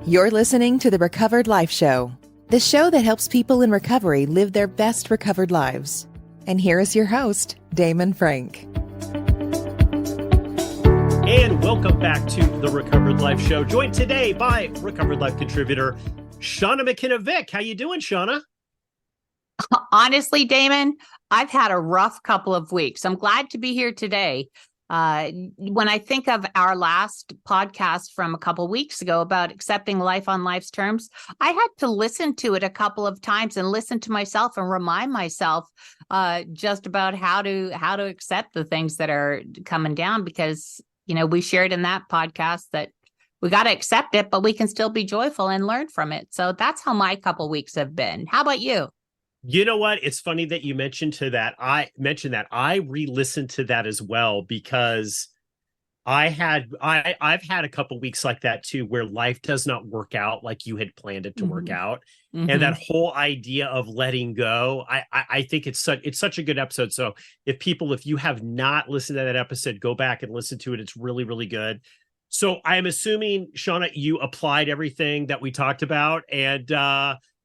You're listening to the Recovered Life Show, the show that helps people in recovery live their best recovered lives. And here is your host, Damon Frank. And welcome back to the Recovered Life Show, joined today by Recovered Life contributor Shauna McKenna Vick. How you doing, Shauna? Honestly, Damon, I've had a rough couple of weeks. I'm glad to be here today. When I think of our last podcast from a couple of weeks ago about accepting life on life's terms, I had to listen to it a couple of times and listen to myself and remind myself just about how to accept the things that are coming down, because, you know, we shared in that podcast that we got to accept it, but we can still be joyful and learn from it. So that's how my couple of weeks have been. How about you? You know what? It's funny that you mentioned that. I re-listened to that as well, because I've had a couple weeks like that too, where life does not work out like you had planned it to work out. And that whole idea of letting go, I think it's such a good episode. So if you have not listened to that episode, go back and listen to it. It's really, really good. So I'm assuming, Shauna, you applied everything that we talked about and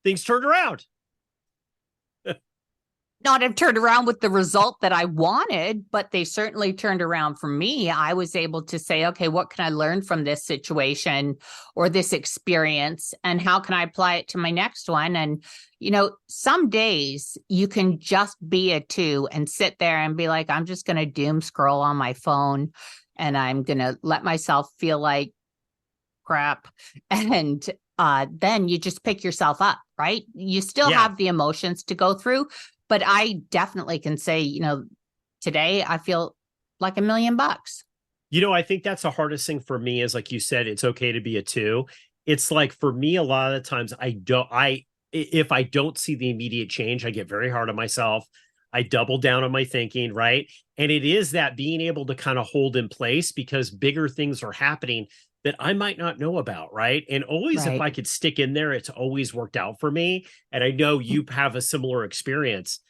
things turned around. Not have turned around with the result that I wanted, but they certainly turned around for me. I was able to say, okay, what can I learn from this situation or this experience, and how can I apply it to my next one? And, you know, some days you can just be a 2 and sit there and be like, I'm just going to doom scroll on my phone and I'm going to let myself feel like crap. And then you just pick yourself up, right? You still have the emotions to go through. But I definitely can say, you know, today I feel like $1 million. You know, I think that's the hardest thing for me is, like you said, it's okay to be a 2. It's like, for me, a lot of the times if I don't see the immediate change, I get very hard on myself. I double down on my thinking, right? And it is that being able to kind of hold in place, because bigger things are happening that I might not know about, right? And always, if I could stick in there, it's always worked out for me. And I know you have a similar experience.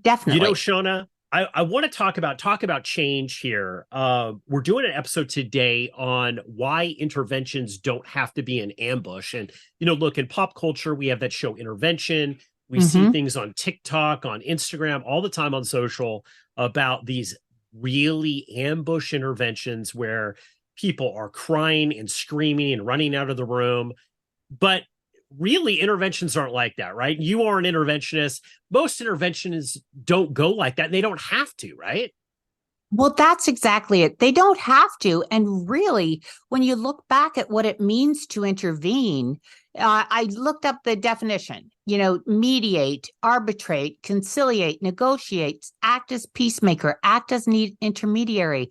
Definitely. You know, Shauna, I want to talk about change here. We're doing an episode today on why interventions don't have to be an ambush. And, you know, look, in pop culture, we have that show Intervention. We see things on TikTok, on Instagram, all the time on social about these really ambush interventions where people are crying and screaming and running out of the room. But really, interventions aren't like that, right? You are an interventionist. Most interventionists don't go like that. And they don't have to, right? Well, that's exactly it. They don't have to. And really, when you look back at what it means to intervene, I looked up the definition, you know, mediate, arbitrate, conciliate, negotiate, act as peacemaker, act as intermediary.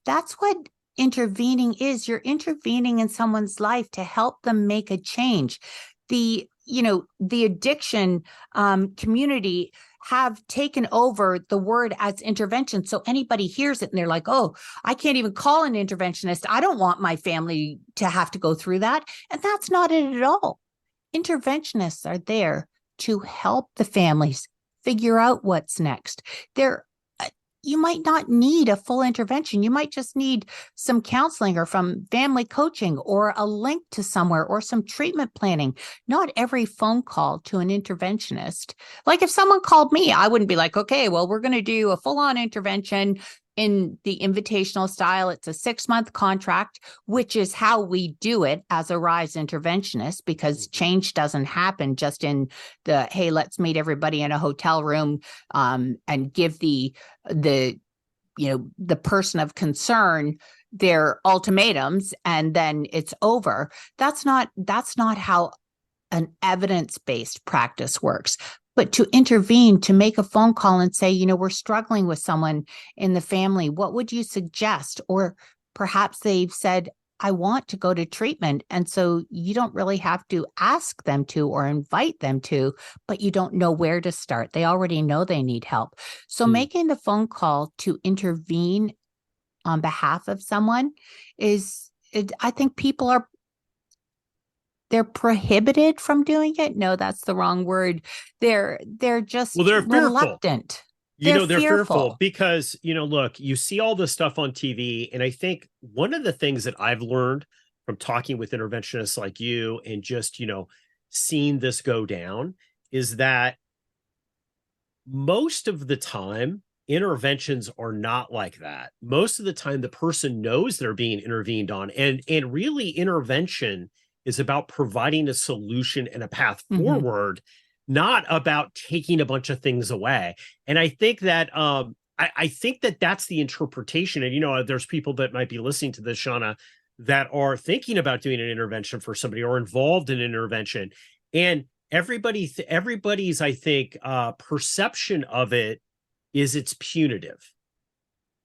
That's what intervening is. You're intervening in someone's life to help them make a change. The addiction community have taken over the word as intervention. So anybody hears it and they're like, oh, I can't even call an interventionist. I don't want my family to have to go through that. And that's not it at all. Interventionists are there to help the families figure out what's next. You might not need a full intervention. You might just need some counseling or from family coaching or a link to somewhere or some treatment planning. Not every phone call to an interventionist. Like if someone called me, I wouldn't be like, okay, well, we're going to do a full-on intervention in the invitational style. It's a 6-month contract, which is how we do it as a RISE interventionist, because change doesn't happen just in the, hey, let's meet everybody in a hotel room and give the person of concern their ultimatums and then it's over. That's not how an evidence-based practice works. But to intervene, to make a phone call and say, you know, we're struggling with someone in the family, what would you suggest? Or perhaps they've said, I want to go to treatment. And so you don't really have to ask them to or invite them to, but you don't know where to start. They already know they need help. So making the phone call to intervene on behalf of someone I think people they're prohibited from doing it. No, that's the wrong word. They're just they're reluctant. They're fearful because, you know, look, you see all this stuff on TV. And I think one of the things that I've learned from talking with interventionists like you and just, seeing this go down is that most of the time, interventions are not like that. Most of the time, the person knows they're being intervened on. And really, intervention is about providing a solution and a path forward, not about taking a bunch of things away. And I think that I think that that's the interpretation. And, there's people that might be listening to this, Shauna, that are thinking about doing an intervention for somebody or involved in an intervention. And everybody's, I think, perception of it is it's punitive.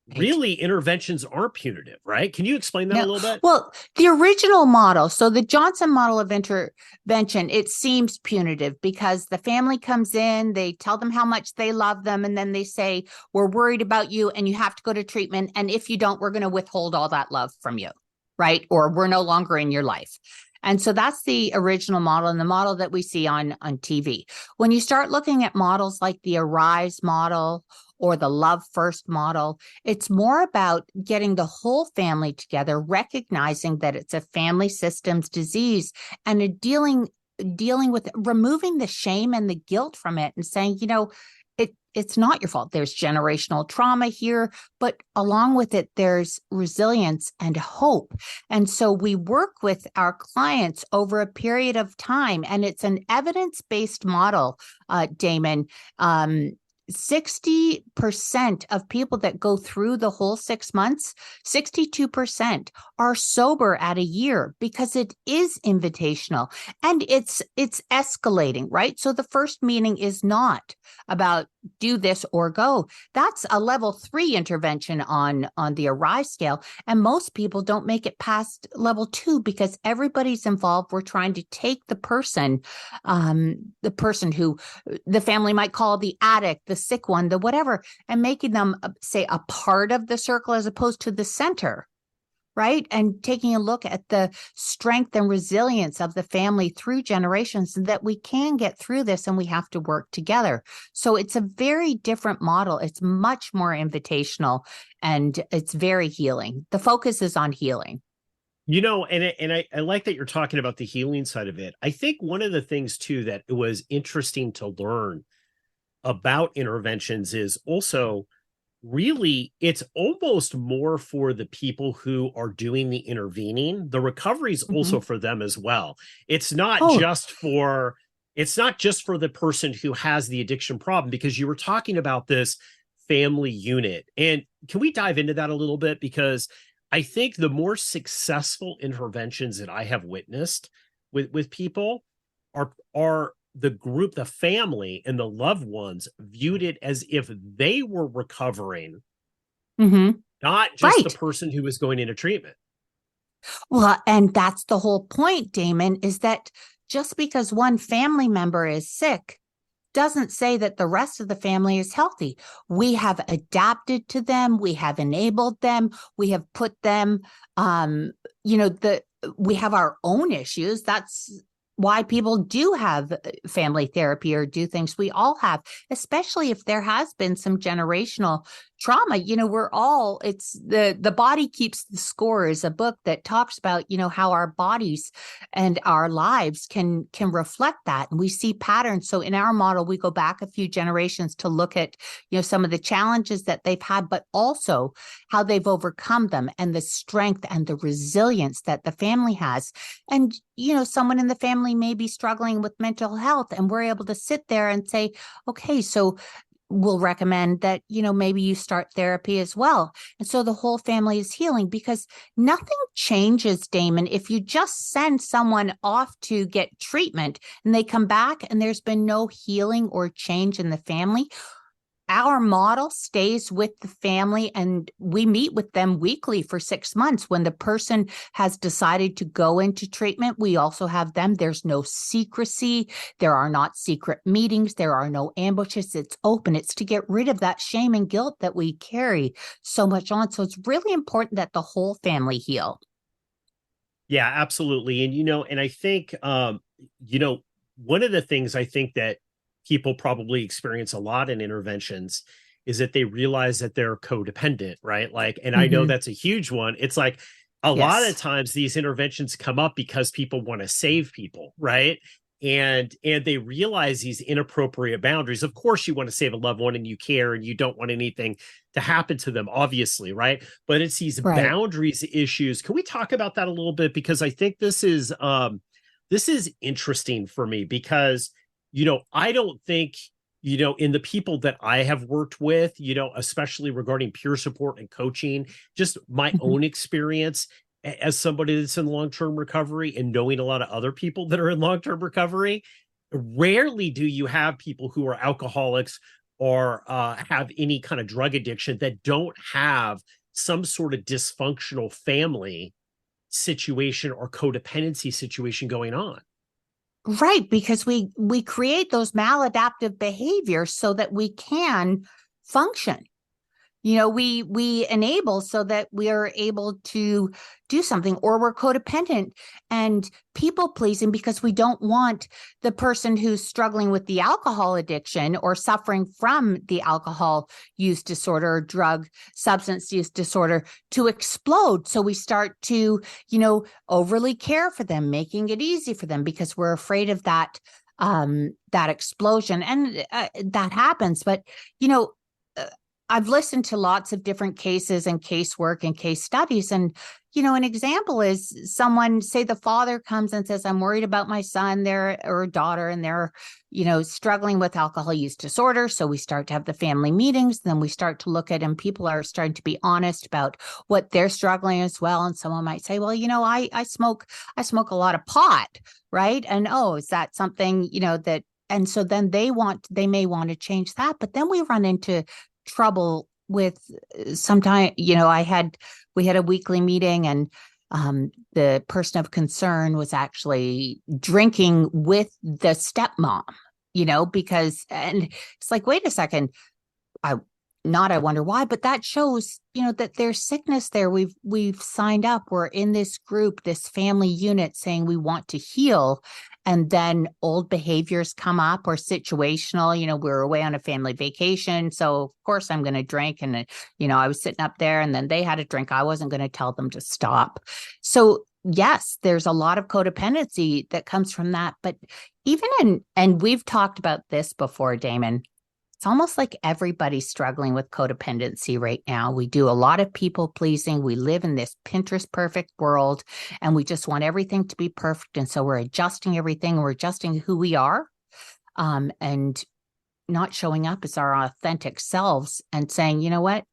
Right. Really, interventions aren't punitive, right? Can you explain that a little bit? Well, the original model, so the Johnson model of intervention, it seems punitive because the family comes in, they tell them how much they love them, and then they say, we're worried about you and you have to go to treatment. And if you don't, we're going to withhold all that love from you, right? Or we're no longer in your life. And so that's the original model and the model that we see on TV. When you start looking at models like the Arise model or the Love First model, it's more about getting the whole family together, recognizing that it's a family systems disease and dealing with removing the shame and the guilt from it and saying, it's not your fault. There's generational trauma here, but along with it, there's resilience and hope. And so we work with our clients over a period of time, and it's an evidence-based model, Damon. 60% of people that go through the whole 6 months, 62% are sober at a year because it is invitational and it's escalating, right? So the first meeting is not about do this or go. That's a level 3 intervention on the Arise scale. And most people don't make it past level 2 because everybody's involved. We're trying to take the person who the family might call the addict, the sick one, the whatever, and making them say a part of the circle as opposed to the center, right? And taking a look at the strength and resilience of the family through generations, and that we can get through this and we have to work together. So it's a very different model. It's much more invitational and it's very healing. The focus is on healing. And I like that you're talking about the healing side of it. I think one of the things too that it was interesting to learn about interventions is also really it's almost more for the people who are doing the intervening. The recovery is also for them as well. It's not just for the person who has the addiction problem, because you were talking about this family unit. And can we dive into that a little bit? Because I think the more successful interventions that I have witnessed with people are the group, the family and the loved ones viewed it as if they were recovering, not just the person who was going into treatment. Well, and that's the whole point, Damon, is that just because one family member is sick doesn't say that the rest of the family is healthy. We have adapted to them. We have enabled them. We have put them, we have our own issues. That's why people do have family therapy or do things. We all have, especially if there has been some generational trauma. It's the body keeps the score is a book that talks about, how our bodies and our lives can reflect that. And we see patterns. So in our model, we go back a few generations to look at, some of the challenges that they've had, but also how they've overcome them and the strength and the resilience that the family has. And, someone in the family may be struggling with mental health, and we're able to sit there and say, okay, so we'll recommend that, maybe you start therapy as well. And so the whole family is healing, because nothing changes, Damon, if you just send someone off to get treatment and they come back and there's been no healing or change in the family. Our model stays with the family, and we meet with them weekly for 6 months. When the person has decided to go into treatment, we also have them. There's no secrecy. There are not secret meetings. There are no ambushes. It's open. It's to get rid of that shame and guilt that we carry so much on. So it's really important that the whole family heal. Yeah, absolutely. And, and I think, one of the things I think that people probably experience a lot in interventions is that they realize that they're codependent, right? Like, and I know that's a huge one. It's like, a lot of Yes. times these interventions come up because people want to save people, right? And they realize these inappropriate boundaries. Of course, you want to save a loved one and you care and you don't want anything to happen to them, obviously, right? But it's these Right. boundaries issues. Can we talk about that a little bit? Because I think this is interesting for me because, I don't think, in the people that I have worked with, especially regarding peer support and coaching, just my Mhm. own experience as somebody that's in long-term recovery and knowing a lot of other people that are in long-term recovery, rarely do you have people who are alcoholics or have any kind of drug addiction that don't have some sort of dysfunctional family situation or codependency situation going on. Right, because we create those maladaptive behaviors so that we can function. We enable so that we are able to do something, or we're codependent and people pleasing because we don't want the person who's struggling with the alcohol addiction or suffering from the alcohol use disorder or drug substance use disorder to explode. So we start to, overly care for them, making it easy for them because we're afraid of that explosion. And that happens. But, I've listened to lots of different cases and casework and case studies. And, an example is someone, say the father comes and says, I'm worried about my son there or daughter, and they're, struggling with alcohol use disorder. So we start to have the family meetings. Then we start to look at, and people are starting to be honest about what they're struggling as well. And someone might say, well, I smoke a lot of pot. Right. And, oh, is that something, that, and so then they may want to change that. But then we run into trouble with sometimes, we had a weekly meeting, and the person of concern was actually drinking with the stepmom, because, and it's like, wait a second, I wonder why, but that shows, that there's sickness there. We've signed up. We're in this group, this family unit saying we want to heal. And then old behaviors come up or situational, we're away on a family vacation. So of course I'm going to drink. And, I was sitting up there and then they had a drink. I wasn't going to tell them to stop. So yes, there's a lot of codependency that comes from that. But and we've talked about this before, Damon, it's almost like everybody's struggling with codependency right now. We do a lot of people pleasing. We live in this Pinterest perfect world, and we just want everything to be perfect. And so we're adjusting everything. We're adjusting who we are, and not showing up as our authentic selves and saying, you know what,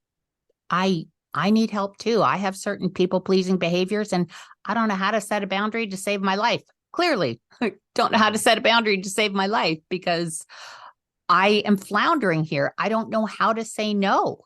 I need help too. I have certain people pleasing behaviors, and I don't know how to set a boundary to save my life. Clearly, I don't know how to set a boundary to save my life because I am floundering here. I don't know how to say no.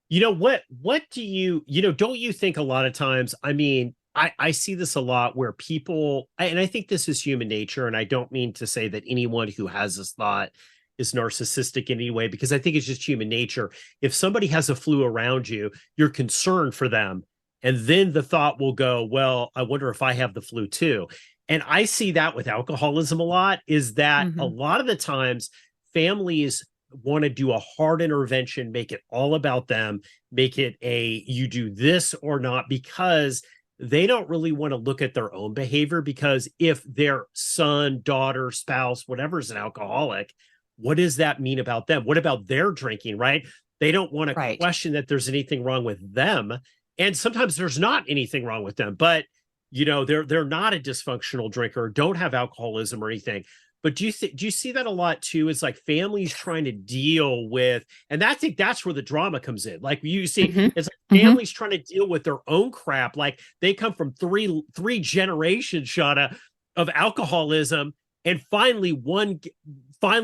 What do don't you think a lot of times, I see this a lot where people, and I think this is human nature, and I don't mean to say that anyone who has this thought is narcissistic in any way, because I think it's just human nature. If somebody has a flu around you, you're concerned for them. And then the thought will go, well, I wonder if I have the flu too. And I see that with alcoholism a lot, is that a lot of the times families want to do a hard intervention, make it all about them, make it you do this or not, because they don't really want to look at their own behavior. Because if their son, daughter, spouse, whatever is an alcoholic, what does that mean about them? What about their drinking, right? They don't want to question that there's anything wrong with them. And sometimes there's not anything wrong with them, but they're not a dysfunctional drinker, don't have alcoholism or anything. But do you see that a lot too? It's like families trying to deal with, and I think that's where the drama comes in. Like you see, it's like families trying to deal with their own crap. Like they come from three generations, Shauna, of alcoholism, and finally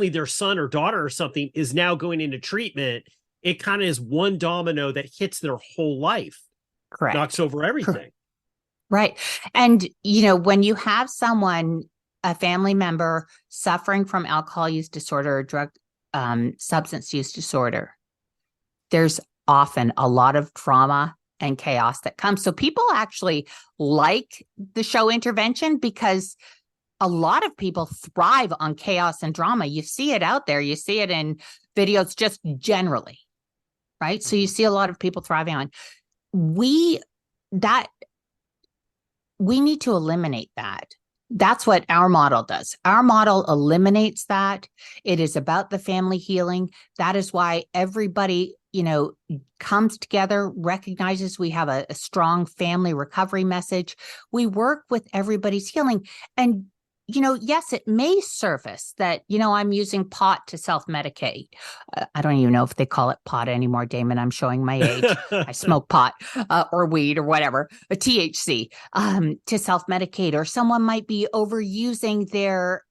their son or daughter or something is now going into treatment. It kind of is one domino that hits their whole life, knocks over everything. Right. And, when you have someone, a family member suffering from alcohol use disorder or drug substance use disorder, there's often a lot of trauma and chaos that comes. So people actually like the show Intervention because a lot of people thrive on chaos and drama. You see it out there. You see it in videos just generally, right? So you see a lot of people thriving on. we need to eliminate that. That's what our model does. Our model eliminates that. It is about the family healing. That is why everybody, comes together, recognizes we have a strong family recovery message. We work with everybody's healing. And, yes, it may surface that, I'm using pot to self-medicate. I don't even know if they call it pot anymore, Damon. I'm showing my age. I smoke pot or weed or whatever, a THC to self-medicate. Or someone might be overusing their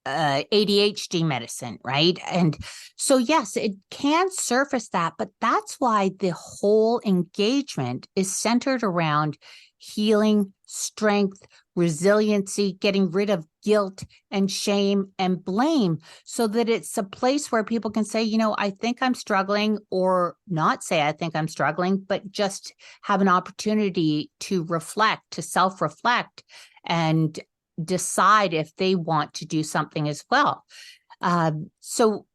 ADHD medicine, right? And so, yes, it can surface that, but that's why the whole engagement is centered around healing, strength, resiliency, getting rid of guilt and shame and blame, so that it's a place where people can say, I think I'm struggling, or not say I think I'm struggling, but just have an opportunity to reflect, to self-reflect, and decide if they want to do something as well. So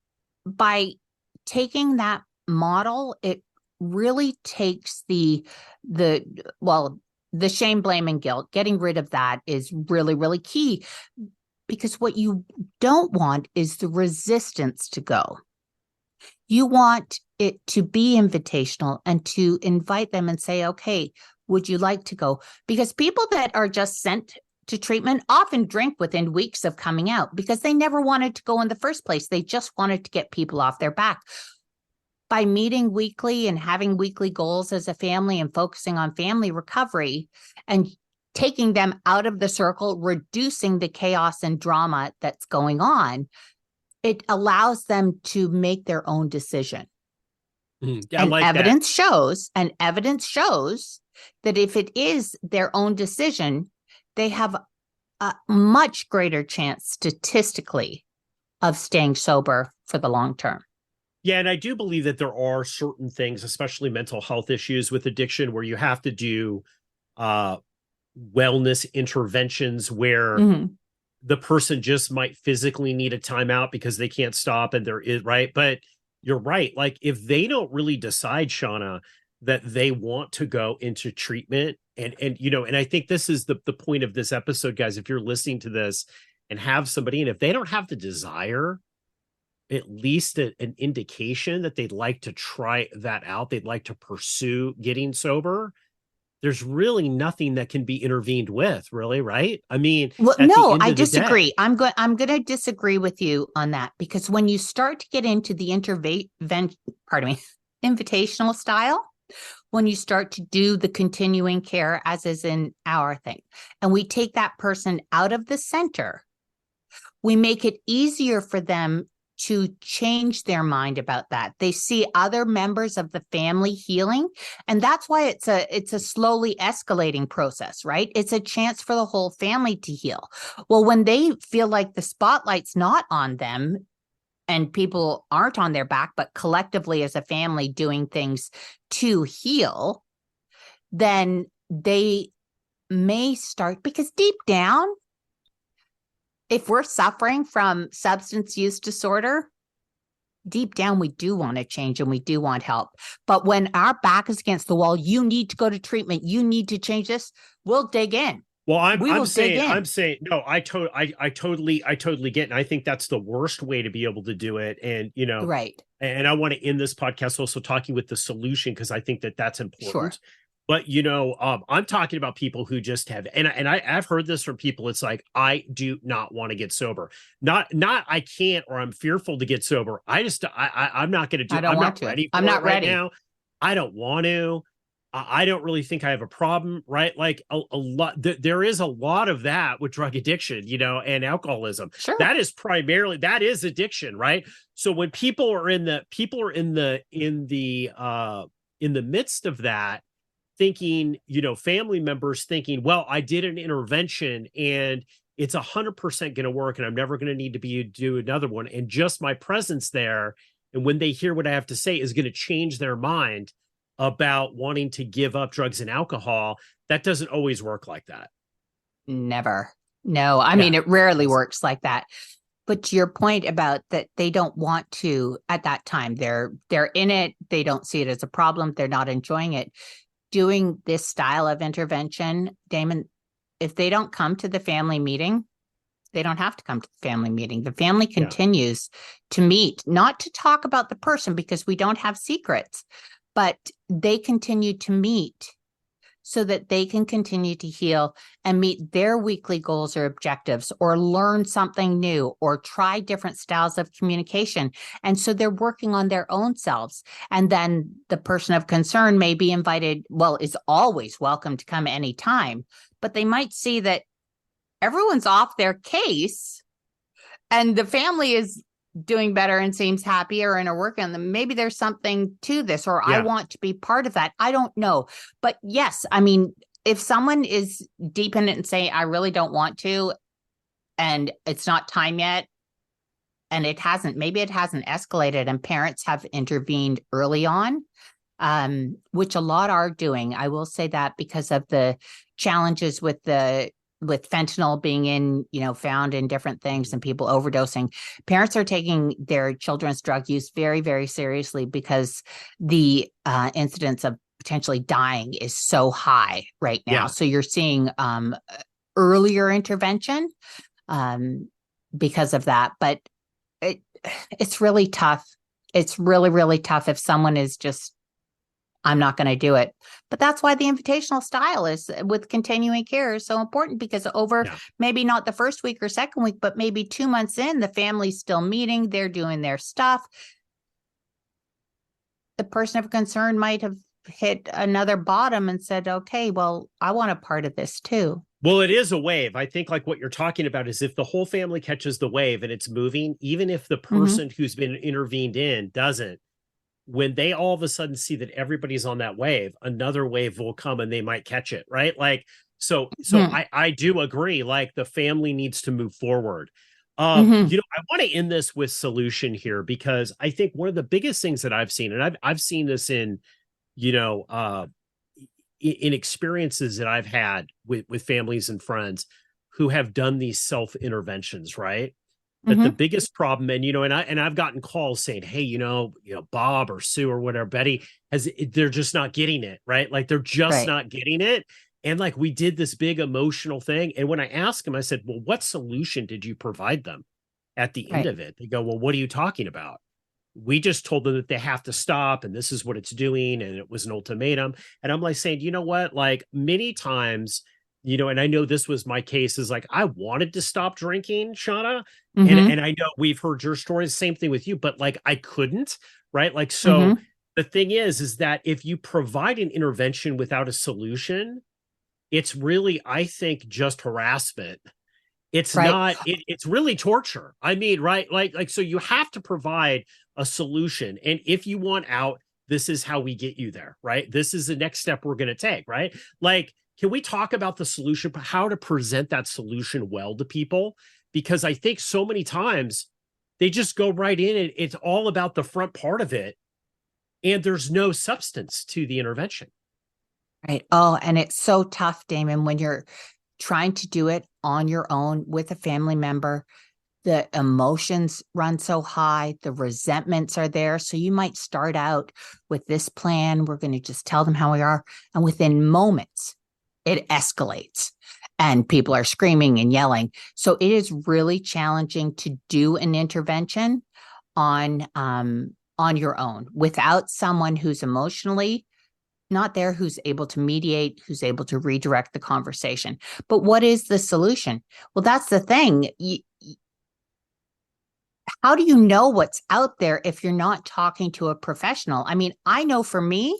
by taking that model, it really takes the shame, blame, and guilt. Getting rid of that is really, really key, because what you don't want is the resistance to go. You want it to be invitational and to invite them and say, okay, would you like to go? Because people that are just sent to treatment often drink within weeks of coming out because they never wanted to go in the first place. They just wanted to get people off their back. By meeting weekly and having weekly goals as a family and focusing on family recovery and taking them out of the circle, reducing the chaos and drama that's going on, it allows them to make their own decision. Yeah, and like evidence shows that if it is their own decision, they have a much greater chance statistically of staying sober for the long term. Yeah, and I do believe that there are certain things, especially mental health issues with addiction, where you have to do wellness interventions where the person just might physically need a timeout because they can't stop, and there is, right? But you're right. Like, if they don't really decide, Shauna, that they want to go into treatment, and I think this is the point of this episode, guys. If you're listening to this and have somebody, and if they don't have the desire, at least an indication that they'd like to try that out, they'd like to pursue getting sober, there's really nothing that can be intervened with, really, right? I mean, well, no, I disagree. I'm going to disagree with you on that, because when you start to get into the invitational style, when you start to do the continuing care, as is in our thing, and we take that person out of the center, we make it easier for them to change their mind about that. They see other members of the family healing, and that's why it's a slowly escalating process, right? It's a chance for the whole family to heal. Well, when they feel like the spotlight's not on them and people aren't on their back, but collectively as a family doing things to heal, then they may start, because deep down, if we're suffering from substance use disorder, deep down, we do want to change and we do want help. But when our back is against the wall, you need to go to treatment, you need to change this, we'll dig in. Well, I'm saying, no, I totally get it. And I think that's the worst way to be able to do it. And, right. And I want to end this podcast also talking with the solution, because I think that that's important. Sure. But, I'm talking about people who just have, and I've heard this from people. It's like, I do not want to get sober. Not I can't, or I'm fearful to get sober. I'm not going to do it. I'm not ready for it right now. I don't want to. I don't really think I have a problem, right? Like a lot, there is a lot of that with drug addiction, and alcoholism. Sure. That is addiction, right? So when people are in the midst of that, thinking, family members thinking, well, I did an intervention and it's 100% going to work and I'm never going to need to do another one. And just my presence there, and when they hear what I have to say, is going to change their mind about wanting to give up drugs and alcohol. That doesn't always work like that. Never. No, I mean, it rarely works like that. But to your point about that, they don't want to at that time. They're in it. They don't see it as a problem. They're not enjoying it. doing this style of intervention, Damon, if they don't come to the family meeting, they don't have to come to the family meeting. The family continues to meet, not to talk about the person because we don't have secrets, but they continue to meet so that they can continue to heal and meet their weekly goals or objectives, or learn something new, or try different styles of communication. And so they're working on their own selves. And then the person of concern may be invited, well, is always welcome to come anytime, but they might see that everyone's off their case and the family is doing better and seems happier and are working on them. Maybe there's something to this, or I want to be part of that. I don't know. But yes, I mean, if someone is deep in it and saying, I really don't want to, and it's not time yet, and maybe it hasn't escalated and parents have intervened early on, which a lot are doing. I will say that because of the challenges with fentanyl being found in different things and people overdosing, parents are taking their children's drug use very, very seriously because the incidence of potentially dying is so high right now. Yeah. So you're seeing earlier intervention because of that. But it's really tough. It's really, really tough if someone is just, I'm not going to do it. But that's why the invitational style is with continuing care is so important, because over maybe not the first week or second week, but maybe 2 months in, the family's still meeting, they're doing their stuff. The person of concern might have hit another bottom and said, okay, well, I want a part of this too. Well, it is a wave. I think like what you're talking about is if the whole family catches the wave and it's moving, even if the person who's been intervened in doesn't, when they all of a sudden see that everybody's on that wave, another wave will come and they might catch it, right? Like, so I do agree, like the family needs to move forward. I want to end this with solution here, because I think one of the biggest things that I've seen, and I've seen this in, in experiences that I've had with families and friends who have done these self-interventions, right? That the biggest problem, and I've gotten calls saying, hey, Bob or Sue or whatever, Betty, they're just not getting it, right? Like they're just not getting it. And like we did this big emotional thing. And when I asked them, I said, well, what solution did you provide them at the end of it? They go, well, what are you talking about? We just told them that they have to stop and this is what it's doing. And it was an ultimatum. And I'm like saying, you know what? Like many times, and I know this was my case, is like, I wanted to stop drinking, Shauna. And I know we've heard your stories, same thing with you, but like, I couldn't, right? Like, so the thing is that if you provide an intervention without a solution, it's really, I think, just harassment. It's not, it's really torture. I mean, right. Like, so you have to provide a solution. And if you want out, this is how we get you there, right? This is the next step we're going to take, right? Like, can we talk about the solution, how to present that solution well to people? Because I think so many times they just go right in and it's all about the front part of it. And there's no substance to the intervention. Right. Oh, and it's so tough, Damon, when you're trying to do it on your own with a family member. The emotions run so high, the resentments are there. So you might start out with this plan. We're going to just tell them how we are. And within moments, it escalates and people are screaming and yelling. So it is really challenging to do an intervention on your own without someone who's emotionally not there, who's able to mediate, who's able to redirect the conversation. But what is the solution? Well, that's the thing. How do you know what's out there if you're not talking to a professional? I mean, I know for me,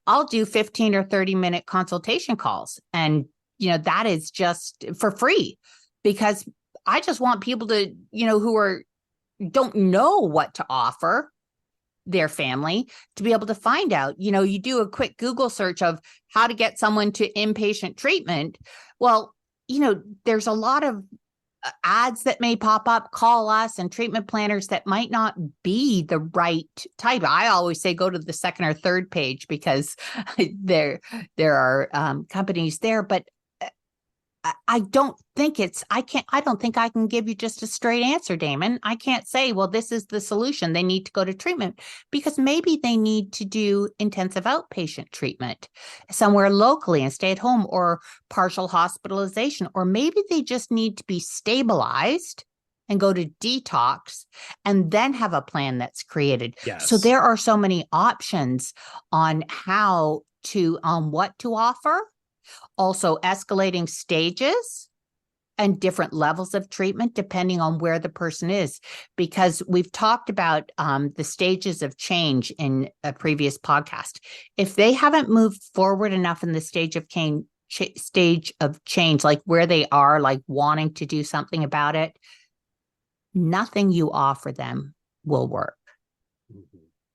I'll do 15 or 30-minute consultation calls. And, that is just for free, because I just want people to, who don't know what to offer their family to be able to find out. You do a quick Google search of how to get someone to inpatient treatment. Well, there's a lot of ads that may pop up, call us, and treatment planners that might not be the right type. I always say go to the second or third page because there are companies there. But I don't think I don't think I can give you just a straight answer, Damon. I can't say, well, this is the solution. They need to go to treatment, because maybe they need to do intensive outpatient treatment somewhere locally and stay at home, or partial hospitalization, or maybe they just need to be stabilized and go to detox and then have a plan that's created. Yes. So there are so many options on how to, what to offer. Also, escalating stages and different levels of treatment depending on where the person is, because we've talked about the stages of change in a previous podcast. If they haven't moved forward enough in the stage of change, like where they are, like wanting to do something about it, nothing you offer them will work.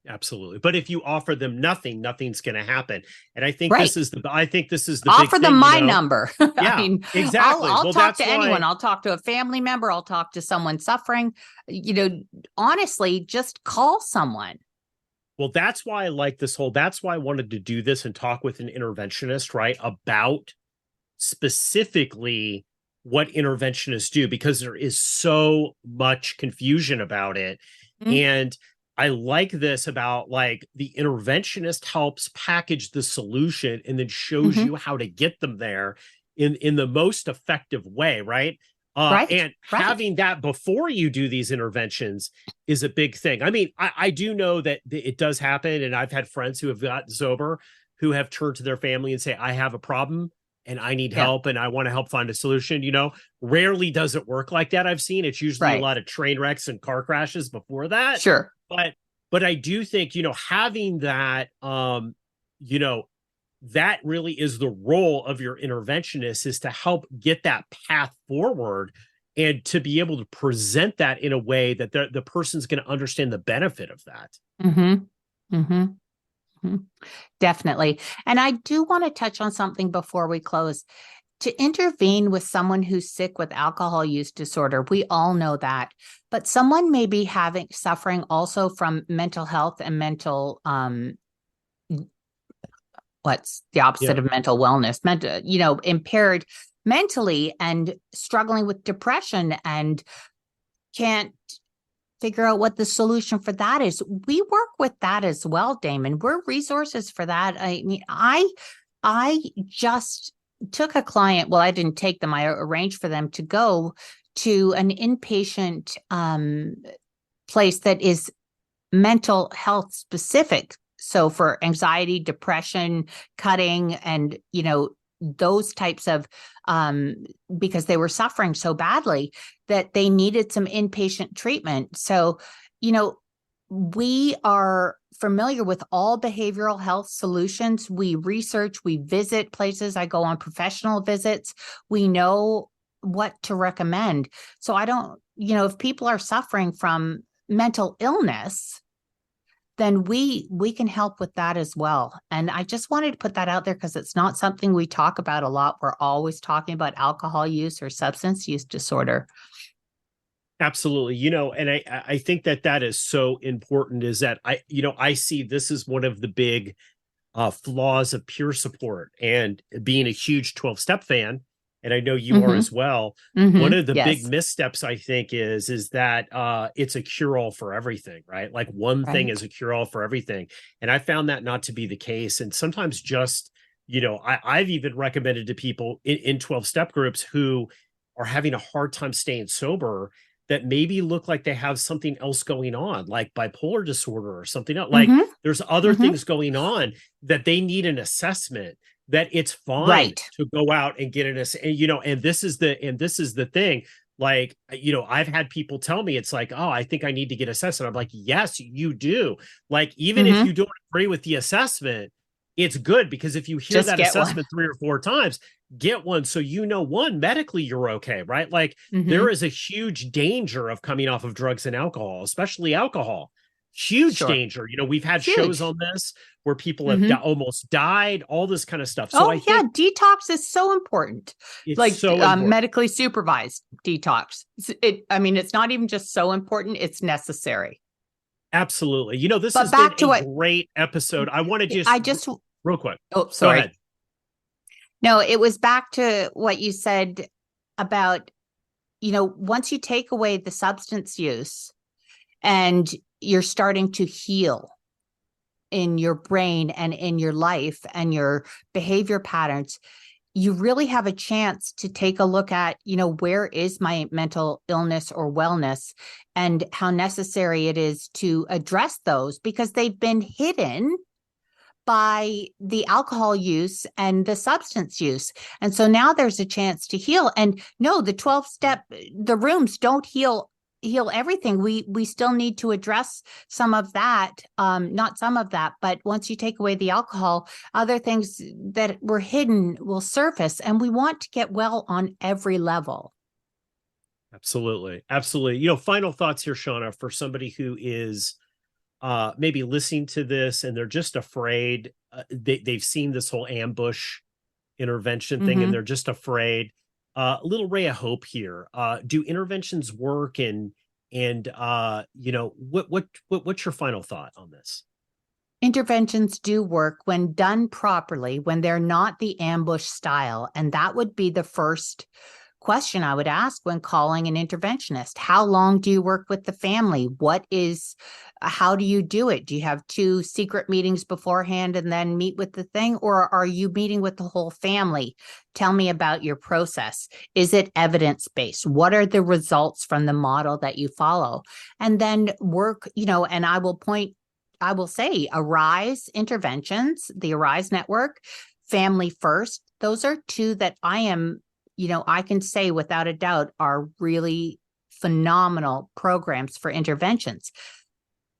Absolutely. But if you offer them nothing, nothing's going to happen. And I think Right. this is the offer big them thing, my number. Yeah, I mean, exactly. I'll talk to anyone. I'll talk to a family member. I'll talk to someone suffering. Honestly, just call someone. Well, that's why I like that's why I wanted to do this and talk with an interventionist, right? About specifically what interventionists do, because there is so much confusion about it. Mm-hmm. And I like this about, like, the interventionist helps package the solution and then shows you how to get them there in the most effective way, right? And having that before you do these interventions is a big thing. I mean, I do know that it does happen, and I've had friends who have gotten sober who have turned to their family and say, I have a problem and I need help and I want to help find a solution. Rarely does it work like that. I've seen it's usually a lot of train wrecks and car crashes before that. Sure. But I do think, having that, that really is the role of your interventionist, is to help get that path forward and to be able to present that in a way that the person's going to understand the benefit of that. Mm-hmm. Mm-hmm. Mm-hmm. Definitely. And I do want to touch on something before we close. To intervene with someone who's sick with alcohol use disorder, we all know that, but someone may be suffering also from mental health and mental, what's the opposite of mental wellness? Impaired mentally and struggling with depression and can't figure out what the solution for that is. We work with that as well, Damon. We're resources for that. I mean, I just took a client. Well, I didn't take them. I arranged for them to go to an inpatient place that is mental health specific. So for anxiety, depression, cutting, and, those types of, because they were suffering so badly that they needed some inpatient treatment. So, we are familiar with all behavioral health solutions. We research, we visit places. I go on professional visits. We know what to recommend. So I don't, if people are suffering from mental illness, then we can help with that as well. And I just wanted to put that out there because it's not something we talk about a lot. We're always talking about alcohol use or substance use disorder. Absolutely. And I think that is so important, is that I see this is one of the big flaws of peer support, and being a huge 12-step fan. And I know you are as well. One of the big missteps, I think, is that it's a cure-all for everything, right? Like one thing is a cure-all for everything. And I found that not to be the case. And sometimes just, I've even recommended to people in 12-step groups who are having a hard time staying sober, that maybe look like they have something else going on, like bipolar disorder or something else. Like there's other things going on that they need an assessment, that it's fine to go out and get an assessment, and this is the thing. Like, I've had people tell me, it's like, oh, I think I need to get assessed. And I'm like, yes, you do. Like, even if you don't agree with the assessment, it's good, because if you hear that assessment 3 or 4 times, get one. So, one, medically, you're okay, right? Like there is a huge danger of coming off of drugs and alcohol, especially alcohol. Huge danger. We've had shows on this where people have almost died, all this kind of stuff. So I think detox is so important. It's like so important. Medically supervised detox. It's not even just so important, it's necessary. Absolutely. This has been a great episode. I want to real quick. Oh, sorry. Go ahead. No, it was back to what you said about, once you take away the substance use and you're starting to heal in your brain and in your life and your behavior patterns, you really have a chance to take a look at, where is my mental illness or wellness and how necessary it is to address those, because they've been hidden by the alcohol use and the substance use. And so now there's a chance to heal. And no, the 12-step, the rooms don't heal everything. We still need to address some of that, not some of that, but once you take away the alcohol, other things that were hidden will surface, and we want to get well on every level. Absolutely. Final thoughts here, Shauna, for somebody who is maybe listening to this and they're just afraid. They've seen this whole ambush intervention thing, and they're just afraid. A little ray of hope here. Do interventions work? And what's your final thought on this? Interventions do work when done properly, when they're not the ambush style. And that would be the first question I would ask when calling an interventionist. How long do you work with the family? How do you do it? Do you have 2 secret meetings beforehand and then meet with the thing? Or are you meeting with the whole family? Tell me about your process. Is it evidence-based? What are the results from the model that you follow? And then work, and I will say Arise Interventions, the Arise Network, Family First. Those are 2 that I can say without a doubt are really phenomenal programs for interventions.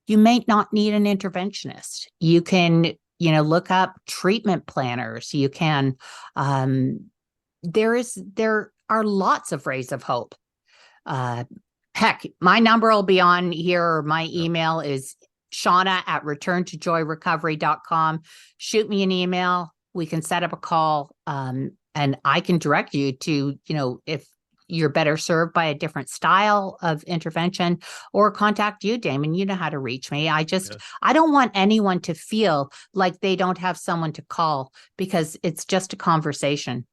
You may not need an interventionist. You can, look up treatment planners. You can, there are lots of rays of hope. Heck, my number will be on here, or my email is Shauna@returntojoyrecovery.com. Shoot me an email. We can set up a call. And I can direct you to, if you're better served by a different style of intervention, or contact you, Damon. You know how to reach me. I don't want anyone to feel like they don't have someone to call, because it's just a conversation.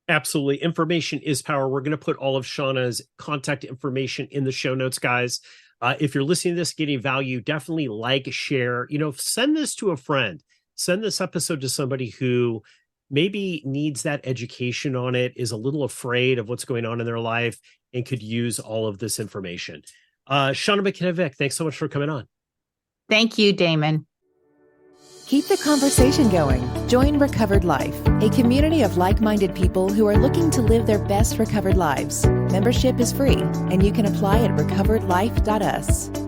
Absolutely. Information is power. We're going to put all of Shauna's contact information in the show notes, guys. If you're listening to this, getting value, definitely share, send this to a friend. Send this episode to somebody who maybe needs that education on it, is a little afraid of what's going on in their life, and could use all of this information. Shauna, McKenna, Vick, thanks so much for coming on. Thank you, Damon. Keep the conversation going. Join Recovered Life, a community of like-minded people who are looking to live their best recovered lives. Membership is free, and you can apply at recoveredlife.us.